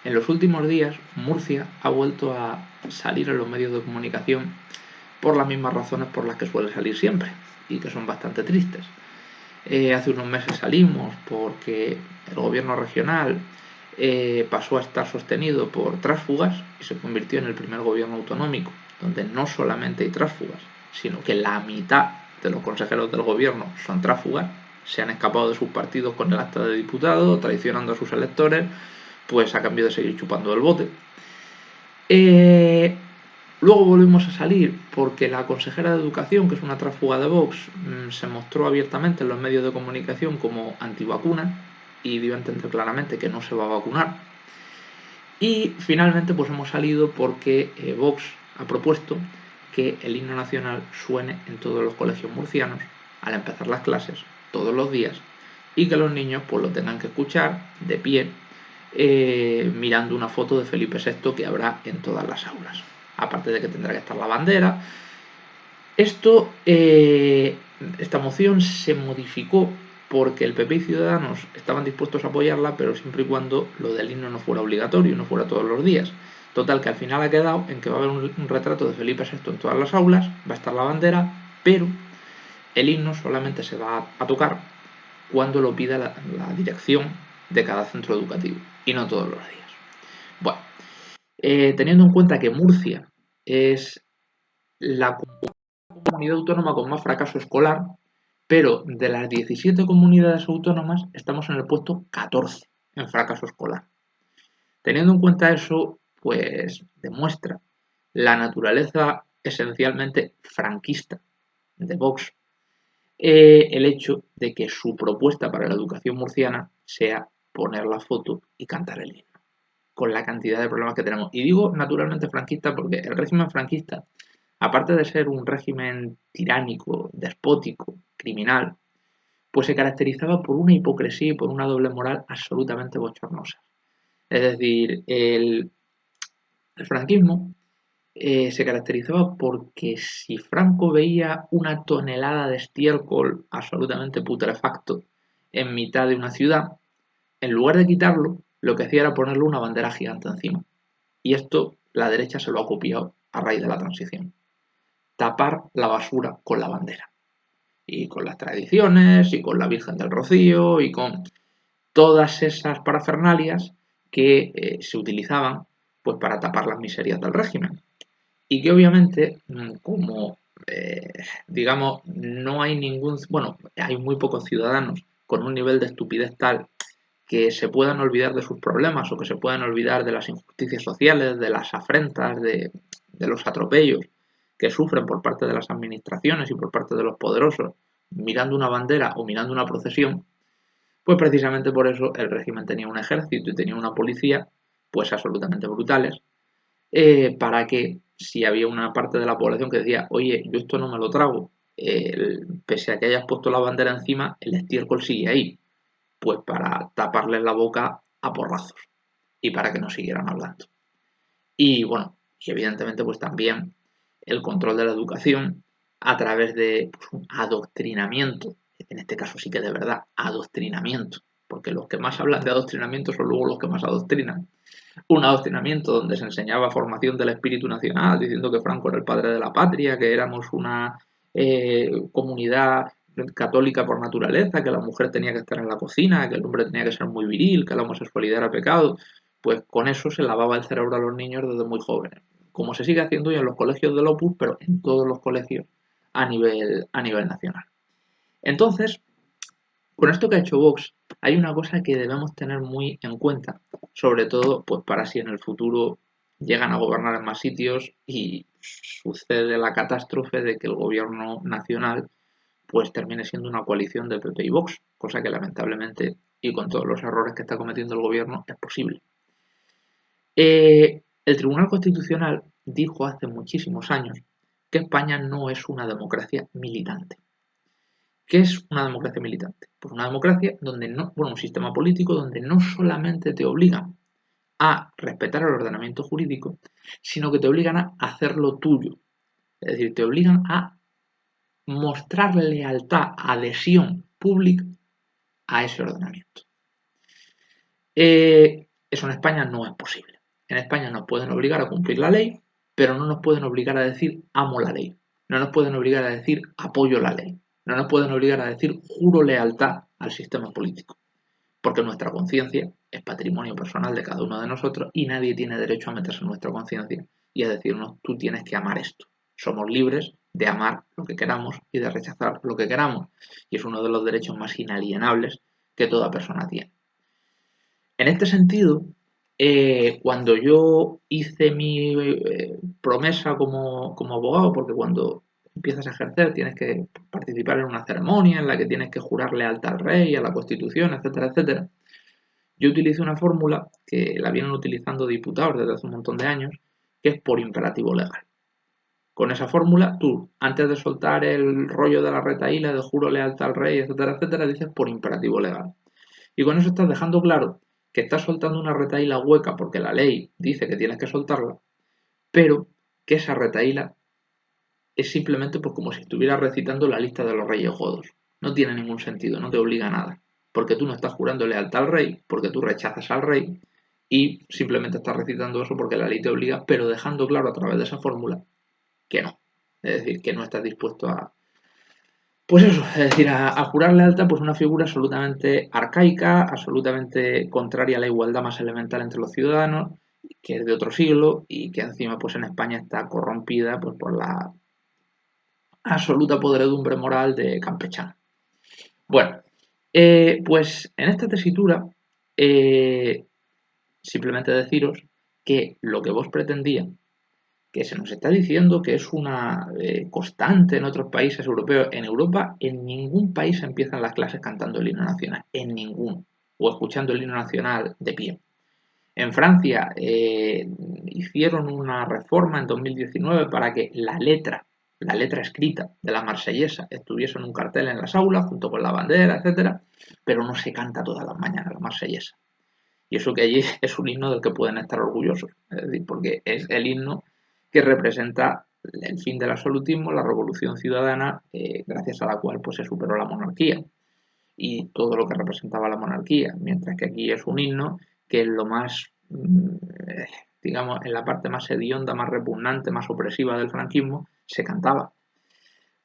En los últimos días, Murcia ha vuelto a salir en los medios de comunicación por las mismas razones por las que suele salir siempre, y que son bastante tristes. Hace unos meses salimos porque el gobierno regional pasó a estar sostenido por tránsfugas y se convirtió en el primer gobierno autonómico donde no solamente hay tránsfugas, sino que la mitad de los consejeros del gobierno son tránsfugas, se han escapado de sus partidos con el acta de diputado, traicionando a sus electores, pues a cambio de seguir chupando el bote. Luego volvimos a salir porque la consejera de Educación, que es una tránsfuga de Vox, se mostró abiertamente en los medios de comunicación como antivacuna y dio a entender claramente que no se va a vacunar. Y finalmente pues hemos salido porque Vox ha propuesto que el himno nacional suene en todos los colegios murcianos al empezar las clases todos los días y que los niños pues lo tengan que escuchar de pie mirando una foto de Felipe VI que habrá en todas las aulas, aparte de que tendrá que estar la bandera. Esta moción se modificó porque el PP y Ciudadanos estaban dispuestos a apoyarla, pero siempre y cuando lo del himno no fuera obligatorio, no fuera todos los días. Total, que al final ha quedado en que va a haber un retrato de Felipe VI en todas las aulas, va a estar la bandera, pero el himno solamente se va a tocar cuando lo pida la dirección de cada centro educativo, y no todos los días. Bueno, teniendo en cuenta que Murcia es la comunidad autónoma con más fracaso escolar, pero de las 17 comunidades autónomas estamos en el puesto 14 en fracaso escolar. Teniendo en cuenta eso, pues demuestra la naturaleza esencialmente franquista de Vox el hecho de que su propuesta para la educación murciana sea poner la foto y cantar el himno, con la cantidad de problemas que tenemos. Y digo naturalmente franquista porque el régimen franquista, aparte de ser un régimen tiránico, despótico, criminal, pues se caracterizaba por una hipocresía y por una doble moral absolutamente bochornosa. Es decir, el franquismo se caracterizaba porque si Franco veía una tonelada de estiércol absolutamente putrefacto en mitad de una ciudad, en lugar de quitarlo, lo que hacía era ponerle una bandera gigante encima. Y esto la derecha se lo ha copiado a raíz de la transición. Tapar la basura con la bandera. Y con las tradiciones, y con la Virgen del Rocío, y con todas esas parafernalias que se utilizaban pues para tapar las miserias del régimen. Y que obviamente, como digamos, no hay hay muy pocos ciudadanos con un nivel de estupidez tal que se puedan olvidar de sus problemas o que se puedan olvidar de las injusticias sociales, de las afrentas, de los atropellos que sufren por parte de las administraciones y por parte de los poderosos mirando una bandera o mirando una procesión, pues precisamente por eso el régimen tenía un ejército y tenía una policía pues absolutamente brutales, para que si había una parte de la población que decía, oye, yo esto no me lo trago, pese a que hayas puesto la bandera encima, el estiércol sigue ahí, pues para taparles la boca a porrazos y para que no siguieran hablando. Y bueno, y evidentemente pues también el control de la educación a través de pues, un adoctrinamiento, en este caso sí que de verdad, adoctrinamiento, porque los que más hablan de adoctrinamiento son luego los que más adoctrinan. Un adoctrinamiento donde se enseñaba formación del espíritu nacional, diciendo que Franco era el padre de la patria, que éramos una comunidad católica por naturaleza, que la mujer tenía que estar en la cocina, que el hombre tenía que ser muy viril, que la homosexualidad era pecado. Pues con eso se lavaba el cerebro a los niños desde muy jóvenes, como se sigue haciendo ya en los colegios del Opus, pero en todos los colegios a nivel nacional. Entonces, con esto que ha hecho Vox, hay una cosa que debemos tener muy en cuenta, sobre todo pues para si en el futuro llegan a gobernar en más sitios y sucede la catástrofe de que el gobierno nacional pues termine siendo una coalición de PP y Vox, cosa que lamentablemente y con todos los errores que está cometiendo el gobierno es posible. El Tribunal Constitucional dijo hace muchísimos años que España no es una democracia militante. ¿Qué es una democracia militante? Pues una democracia donde no, bueno, un sistema político donde no solamente te obligan a respetar el ordenamiento jurídico, sino que te obligan a hacerlo tuyo. Es decir, te obligan a mostrar lealtad, adhesión pública a ese ordenamiento. Eso en España no es posible. En España nos pueden obligar a cumplir la ley, pero no nos pueden obligar a decir amo la ley. No nos pueden obligar a decir apoyo la ley. No nos pueden obligar a decir juro lealtad al sistema político. Porque nuestra conciencia es patrimonio personal de cada uno de nosotros y nadie tiene derecho a meterse en nuestra conciencia y a decirnos tú tienes que amar esto. Somos libres de amar lo que queramos y de rechazar lo que queramos. Y es uno de los derechos más inalienables que toda persona tiene. En este sentido, cuando yo hice mi promesa como abogado, porque cuando empiezas a ejercer tienes que participar en una ceremonia en la que tienes que jurar lealtad al rey, a la Constitución, etcétera, etcétera, yo utilicé una fórmula que la vienen utilizando diputados desde hace un montón de años, que es por imperativo legal. Con esa fórmula, tú, antes de soltar el rollo de la retahíla, de juro lealtad al rey, etcétera, etcétera, dices por imperativo legal. Y con eso estás dejando claro que estás soltando una retahíla hueca porque la ley dice que tienes que soltarla, pero que esa retahíla es simplemente pues como si estuvieras recitando la lista de los reyes godos. No tiene ningún sentido, no te obliga a nada. Porque tú no estás jurando lealtad al rey, porque tú rechazas al rey y simplemente estás recitando eso porque la ley te obliga, pero dejando claro a través de esa fórmula que no. Es decir, que no estás dispuesto a, pues eso, es decir, a jurar lealtad, pues una figura absolutamente arcaica, absolutamente contraria a la igualdad más elemental entre los ciudadanos, que es de otro siglo y que encima pues en España está corrompida pues por la absoluta podredumbre moral de campechano. Bueno, pues en esta tesitura eh, simplemente deciros que lo que vos pretendíais, que se nos está diciendo que es una constante en otros países europeos. En Europa, en ningún país empiezan las clases cantando el himno nacional, en ninguno, o escuchando el himno nacional de pie. En Francia hicieron una reforma en 2019 para que la letra escrita de la marsellesa estuviese en un cartel en las aulas junto con la bandera, etcétera, pero no se canta todas las mañanas la marsellesa. Y eso que allí es un himno del que pueden estar orgullosos, es decir, porque es el himno que representa el fin del absolutismo, la revolución ciudadana, gracias a la cual pues, se superó la monarquía y todo lo que representaba la monarquía, mientras que aquí es un himno que es lo más, digamos, en la parte más hedionda, más repugnante, más opresiva del franquismo, se cantaba.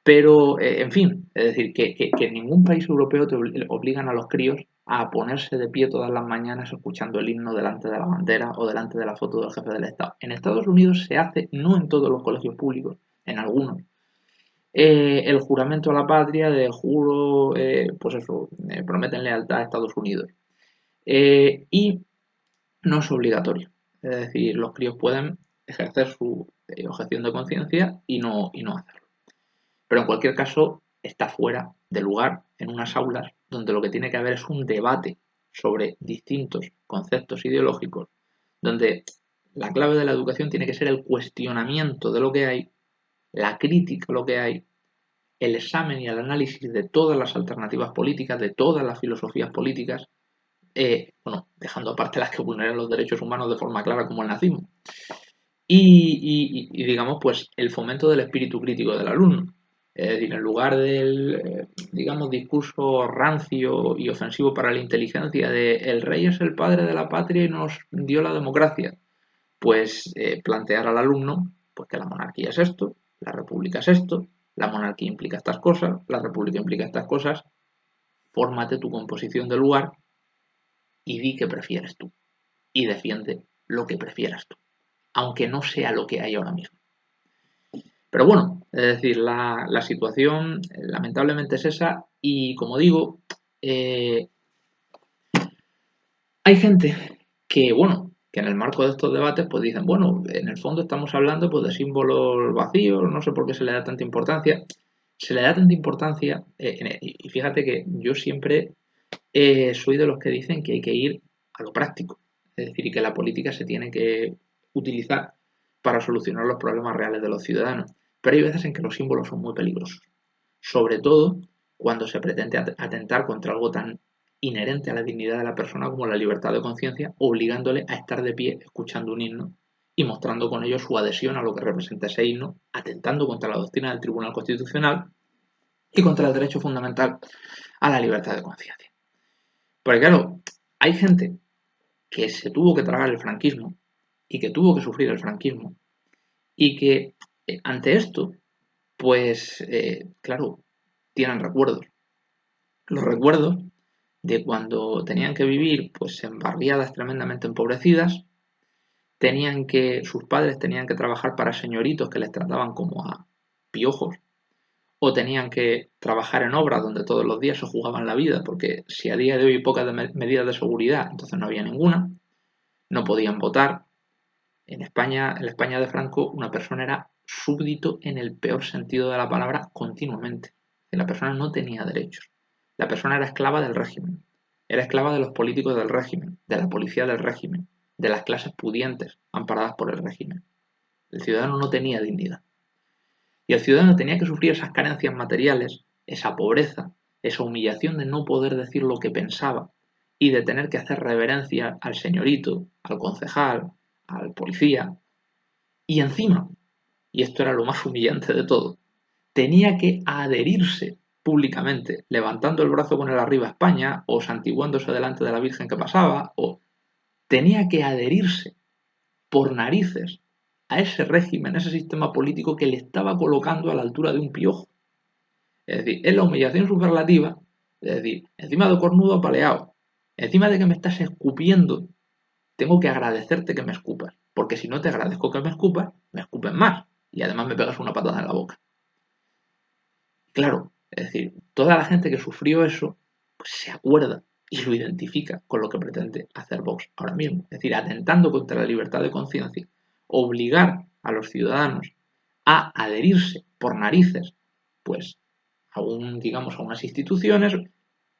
Pero, en fin, es decir, que en ningún país europeo te obligan a los críos a ponerse de pie todas las mañanas escuchando el himno delante de la bandera o delante de la foto del jefe del Estado. En Estados Unidos se hace, no en todos los colegios públicos, en algunos, el juramento a la patria de juro, pues eso, prometen lealtad a Estados Unidos. Y no es obligatorio. Es decir, los críos pueden ejercer su objeción de conciencia y no hacerlo. Pero en cualquier caso, está fuera de lugar en unas aulas donde lo que tiene que haber es un debate sobre distintos conceptos ideológicos, donde la clave de la educación tiene que ser el cuestionamiento de lo que hay, la crítica a lo que hay, el examen y el análisis de todas las alternativas políticas, de todas las filosofías políticas, bueno, dejando aparte las que vulneran los derechos humanos de forma clara como el nazismo. Y digamos, pues el fomento del espíritu crítico del alumno. Es decir, en lugar del, digamos, discurso rancio y ofensivo para la inteligencia de el rey es el padre de la patria y nos dio la democracia, pues plantear al alumno pues que la monarquía es esto, la república es esto, la monarquía implica estas cosas, la república implica estas cosas, fórmate tu composición de lugar y di que prefieres tú y defiende lo que prefieras tú, aunque no sea lo que hay ahora mismo. Pero bueno, es decir, la situación lamentablemente es esa y como digo, hay gente que, bueno, que en el marco de estos debates pues dicen, bueno, en el fondo estamos hablando pues de símbolos vacíos, no sé por qué se le da tanta importancia. Se le da tanta importancia, y fíjate que yo siempre soy de los que dicen que hay que ir a lo práctico, es decir, y que la política se tiene que utilizar para solucionar los problemas reales de los ciudadanos. Pero hay veces en que los símbolos son muy peligrosos, sobre todo cuando se pretende atentar contra algo tan inherente a la dignidad de la persona como la libertad de conciencia, obligándole a estar de pie escuchando un himno y mostrando con ello su adhesión a lo que representa ese himno, atentando contra la doctrina del Tribunal Constitucional y contra el derecho fundamental a la libertad de conciencia. Porque claro, hay gente que se tuvo que tragar el franquismo y que tuvo que sufrir el franquismo y que ante esto, pues claro, tienen recuerdos. Los recuerdos de cuando tenían que vivir pues en barriadas tremendamente empobrecidas, sus padres tenían que trabajar para señoritos que les trataban como a piojos, o tenían que trabajar en obras donde todos los días se jugaban la vida, porque si a día de hoy hay pocas medidas de seguridad, entonces no había ninguna, no podían votar. En España, en la España de Franco, una persona era súbdito en el peor sentido de la palabra continuamente. La persona no tenía derechos. La persona era esclava del régimen. Era esclava de los políticos del régimen, de la policía del régimen, de las clases pudientes amparadas por el régimen. El ciudadano no tenía dignidad. Y el ciudadano tenía que sufrir esas carencias materiales, esa pobreza, esa humillación de no poder decir lo que pensaba y de tener que hacer reverencia al señorito, al concejal, al policía. Y encima, y esto era lo más humillante de todo, tenía que adherirse públicamente, levantando el brazo con él arriba a España, o santiguándose delante de la Virgen que pasaba, o tenía que adherirse por narices a ese régimen, a ese sistema político que le estaba colocando a la altura de un piojo. Es decir, es la humillación superlativa, es decir, encima de cornudo apaleado, encima de que me estás escupiendo, tengo que agradecerte que me escupas, porque si no te agradezco que me escupen más, y además me pegas una patada en la boca. Claro, es decir, toda la gente que sufrió eso, pues se acuerda y lo identifica con lo que pretende hacer Vox ahora mismo. Es decir, atentando contra la libertad de conciencia, obligar a los ciudadanos a adherirse por narices, pues, digamos, a unas instituciones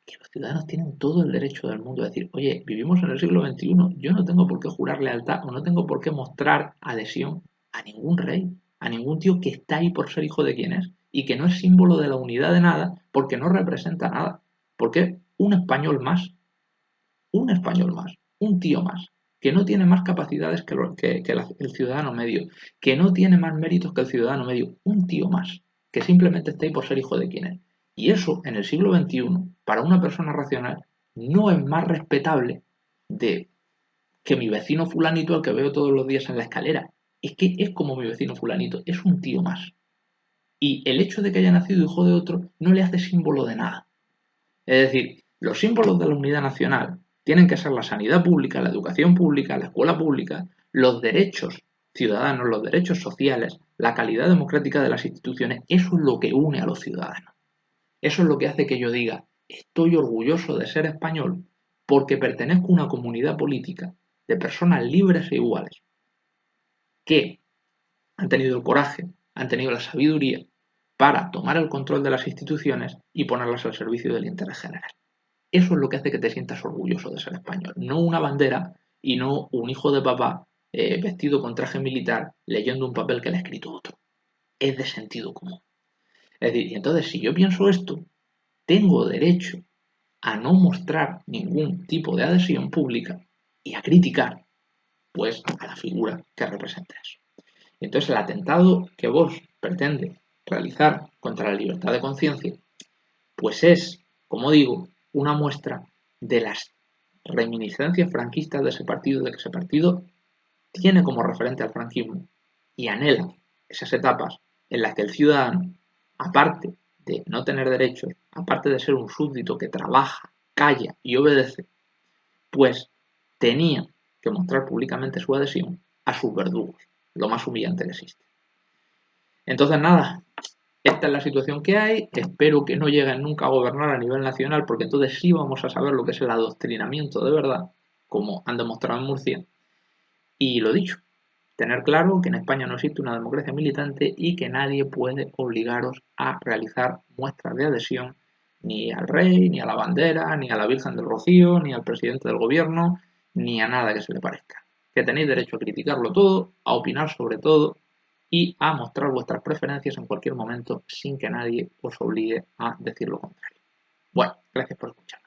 que los ciudadanos tienen todo el derecho del mundo de decir, oye, vivimos en el siglo XXI, yo no tengo por qué jurar lealtad o no tengo por qué mostrar adhesión a ningún rey, a ningún tío que está ahí por ser hijo de quien es y que no es símbolo de la unidad de nada porque no representa nada. Porque un español más, un tío más, que no tiene más capacidades que el ciudadano medio, que no tiene más méritos que el ciudadano medio, un tío más, que simplemente está ahí por ser hijo de quien es. Y eso, en el siglo XXI, para una persona racional, no es más respetable de que mi vecino fulanito al que veo todos los días en la escalera. Es que es como mi vecino fulanito, es un tío más. Y el hecho de que haya nacido hijo de otro no le hace símbolo de nada. Es decir, los símbolos de la unidad nacional tienen que ser la sanidad pública, la educación pública, la escuela pública, los derechos ciudadanos, los derechos sociales, la calidad democrática de las instituciones. Eso es lo que une a los ciudadanos. Eso es lo que hace que yo diga, estoy orgulloso de ser español porque pertenezco a una comunidad política de personas libres e iguales que han tenido el coraje, han tenido la sabiduría para tomar el control de las instituciones y ponerlas al servicio del interés general. Eso es lo que hace que te sientas orgulloso de ser español, no una bandera y no un hijo de papá vestido con traje militar leyendo un papel que le ha escrito otro. Es de sentido común. Es decir, y entonces si yo pienso esto, tengo derecho a no mostrar ningún tipo de adhesión pública y a criticar, pues, a la figura que representa eso. Entonces el atentado que Vox pretende realizar contra la libertad de conciencia, pues es, como digo, una muestra de las reminiscencias franquistas de que ese partido tiene como referente al franquismo y anhela esas etapas en las que el ciudadano, aparte de no tener derechos, aparte de ser un súbdito que trabaja, calla y obedece, pues tenía que mostrar públicamente su adhesión a sus verdugos, lo más humillante que existe. Entonces, nada, esta es la situación que hay, espero que no lleguen nunca a gobernar a nivel nacional, porque entonces sí vamos a saber lo que es el adoctrinamiento de verdad, como han demostrado en Murcia. Y lo dicho, tener claro que en España no existe una democracia militante y que nadie puede obligaros a realizar muestras de adhesión ni al rey, ni a la bandera, ni a la Virgen del Rocío, ni al presidente del gobierno, ni a nada que se le parezca. Que tenéis derecho a criticarlo todo, a opinar sobre todo y a mostrar vuestras preferencias en cualquier momento sin que nadie os obligue a decir lo contrario. Bueno, gracias por escuchar.